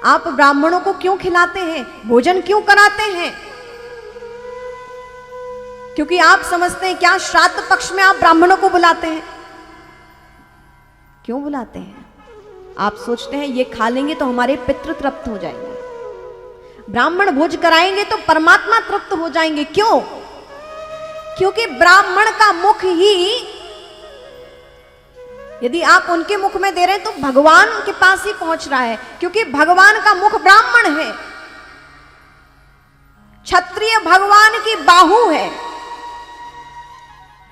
आप ब्राह्मणों को क्यों खिलाते हैं, भोजन क्यों कराते हैं? क्योंकि आप समझते हैं क्या श्राद्ध पक्ष में आप ब्राह्मणों को बुलाते हैं? क्यों बुलाते हैं? आप सोचते हैं ये खा लेंगे तो हमारे पितृ तृप्त हो जाएंगे, ब्राह्मण भोज कराएंगे तो परमात्मा तृप्त हो जाएंगे। क्यों? क्योंकि ब्राह्मण का मुख ही यदि आप उनके मुख में दे रहे हैं तो भगवान के पास ही पहुंच रहा है, क्योंकि भगवान का मुख ब्राह्मण है। क्षत्रिय भगवान की बाहु है,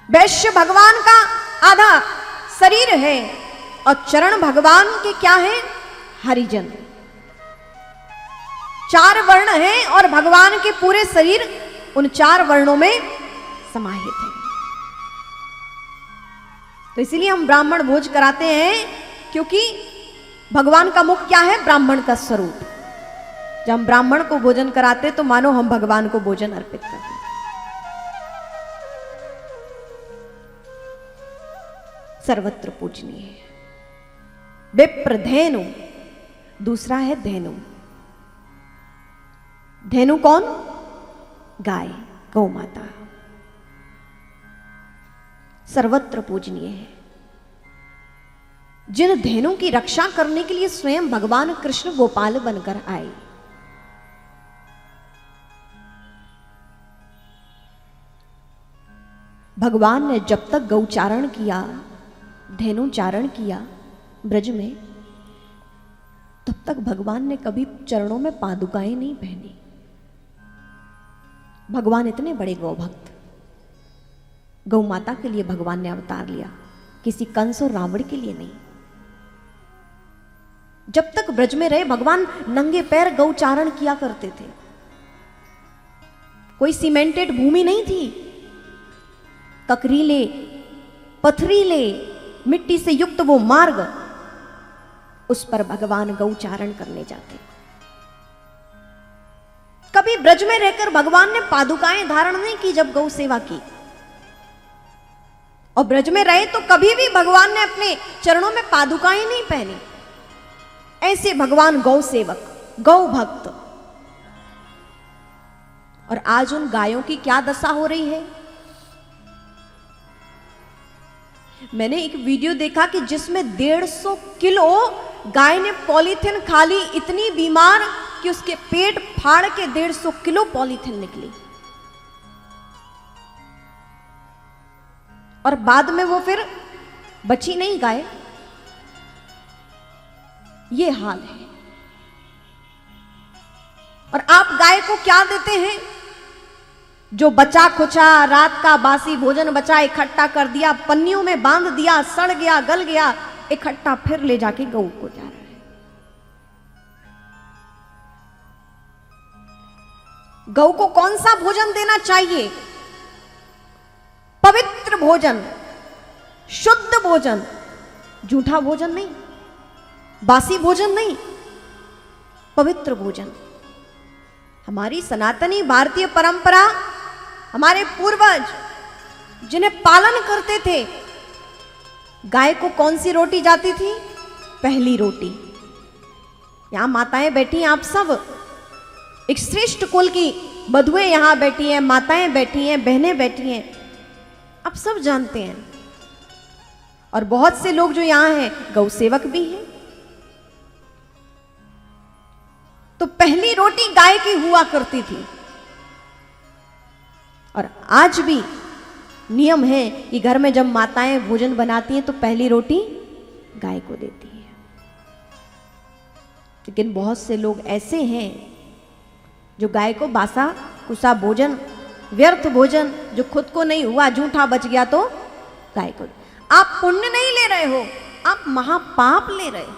वैश्य भगवान का आधा शरीर है, और चरण भगवान के क्या है? हरिजन। 4 वर्ण हैं और भगवान के पूरे शरीर उन 4 वर्णों में समाहित है। तो इसीलिए हम ब्राह्मण भोज कराते हैं, क्योंकि भगवान का मुख क्या है? ब्राह्मण का स्वरूप। जब हम ब्राह्मण को भोजन कराते तो मानो हम भगवान को भोजन अर्पित करते हैं। सर्वत्र पूजनीय है। विप्र धेनु, दूसरा है धेनु। धेनु कौन? गाय, गौ माता। सर्वत्र पूजनीय है। जिन धेनु की रक्षा करने के लिए स्वयं भगवान कृष्ण गोपाल बनकर आए। भगवान ने जब तक गौचारण किया, धेनुचारण किया ब्रज में, तब तक भगवान ने कभी चरणों में पादुकाएं नहीं पहनी। भगवान इतने बड़े गौ भक्त, गौ माता के लिए भगवान ने अवतार लिया, किसी कंस और रावण के लिए नहीं। जब तक ब्रज में रहे भगवान नंगे पैर गौचारण किया करते थे। कोई सीमेंटेड भूमि नहीं थी, ककरीले पथरीले मिट्टी से युक्त वो मार्ग, उस पर भगवान गौचारण करने जाते। कभी ब्रज में रहकर भगवान ने पादुकाएं धारण नहीं की जब गौ सेवा की, और ब्रज में रहे तो कभी भी भगवान ने अपने चरणों में पादुकाएं नहीं पहनी। ऐसे भगवान गौ सेवक, गौ भक्त। और आज उन गायों की क्या दशा हो रही है? मैंने एक वीडियो देखा कि जिसमें 150 किलो गाय ने पॉलीथिन खा ली, इतनी बीमार कि उसके पेट फाड़ के 150 किलो पॉलीथिन निकली, और बाद में वो फिर बची नहीं गाय। ये हाल है। और आप गाय को क्या देते हैं? जो बचा खुचा रात का बासी भोजन बचा इकट्ठा कर दिया, पन्नियों में बांध दिया, सड़ गया गल गया, इकट्ठा फिर ले जाके गऊ को जा रहा है। गऊ को कौन सा भोजन देना चाहिए? पवित्र भोजन, शुद्ध भोजन, झूठा भोजन नहीं, बासी भोजन नहीं, पवित्र भोजन। हमारी सनातनी भारतीय परंपरा, हमारे पूर्वज जिन्हें पालन करते थे, गाय को कौन सी रोटी जाती थी? पहली रोटी। यहां माताएं बैठी हैं, आप सब एक श्रेष्ठ कुल की बधुएं यहां बैठी हैं, माताएं बैठी हैं, बहनें बैठी हैं, आप सब जानते हैं। और बहुत से लोग जो यहां हैं गौ सेवक भी हैं। तो पहली रोटी गाय की हुआ करती थी, और आज भी नियम है कि घर में जब माताएं भोजन बनाती हैं तो पहली रोटी गाय को देती है। लेकिन बहुत से लोग ऐसे हैं जो गाय को बासा कुसा भोजन, व्यर्थ भोजन, जो खुद को नहीं हुआ, झूठा बच गया तो गाय को। आप पुण्य नहीं ले रहे हो, आप महापाप ले रहे हो।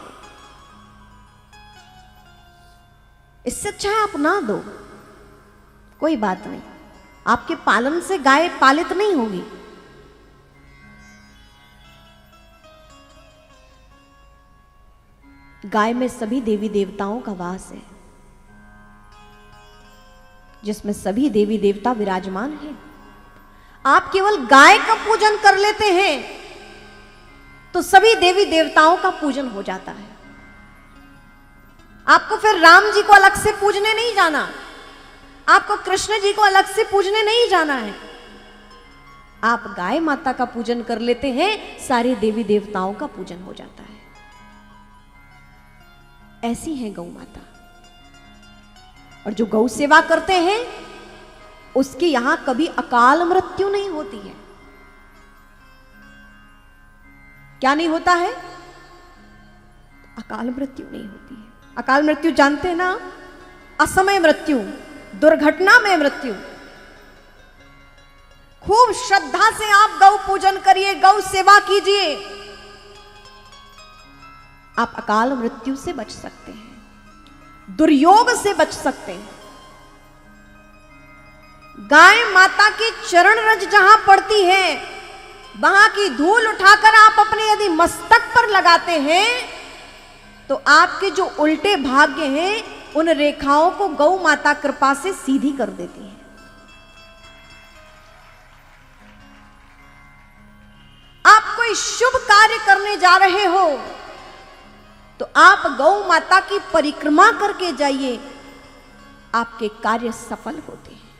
इससे अच्छा है आप ना दो, कोई बात नहीं, आपके पालन से गाय पालित नहीं होगी। गाय में सभी देवी देवताओं का वास है, जिसमें सभी देवी देवता विराजमान हैं। आप केवल गाय का पूजन कर लेते हैं तो सभी देवी देवताओं का पूजन हो जाता है। आपको फिर राम जी को अलग से पूजने नहीं जाना, आपको कृष्ण जी को अलग से पूजने नहीं जाना है। आप गाय माता का पूजन कर लेते हैं, सारे देवी देवताओं का पूजन हो जाता है। ऐसी है गौ माता। और जो गौ सेवा करते हैं उसके यहां कभी अकाल मृत्यु नहीं होती है। क्या नहीं होता है? अकाल मृत्यु नहीं होती है। अकाल मृत्यु जानते हैं ना? असमय मृत्यु, दुर्घटना में मृत्यु। खूब श्रद्धा से आप गौ पूजन करिए, गौ सेवा कीजिए, आप अकाल मृत्यु से बच सकते हैं, दुर्योग से बच सकते हैं। गाय माता की चरण रज जहां पड़ती है, वहां की धूल उठाकर आप अपने यदि मस्तक पर लगाते हैं तो आपके जो उल्टे भाग्य हैं उन रेखाओं को गौ माता कृपा से सीधी कर देती है। आप कोई शुभ कार्य करने जा रहे हो तो आप गौ माता की परिक्रमा करके जाइए, आपके कार्य सफल होते हैं।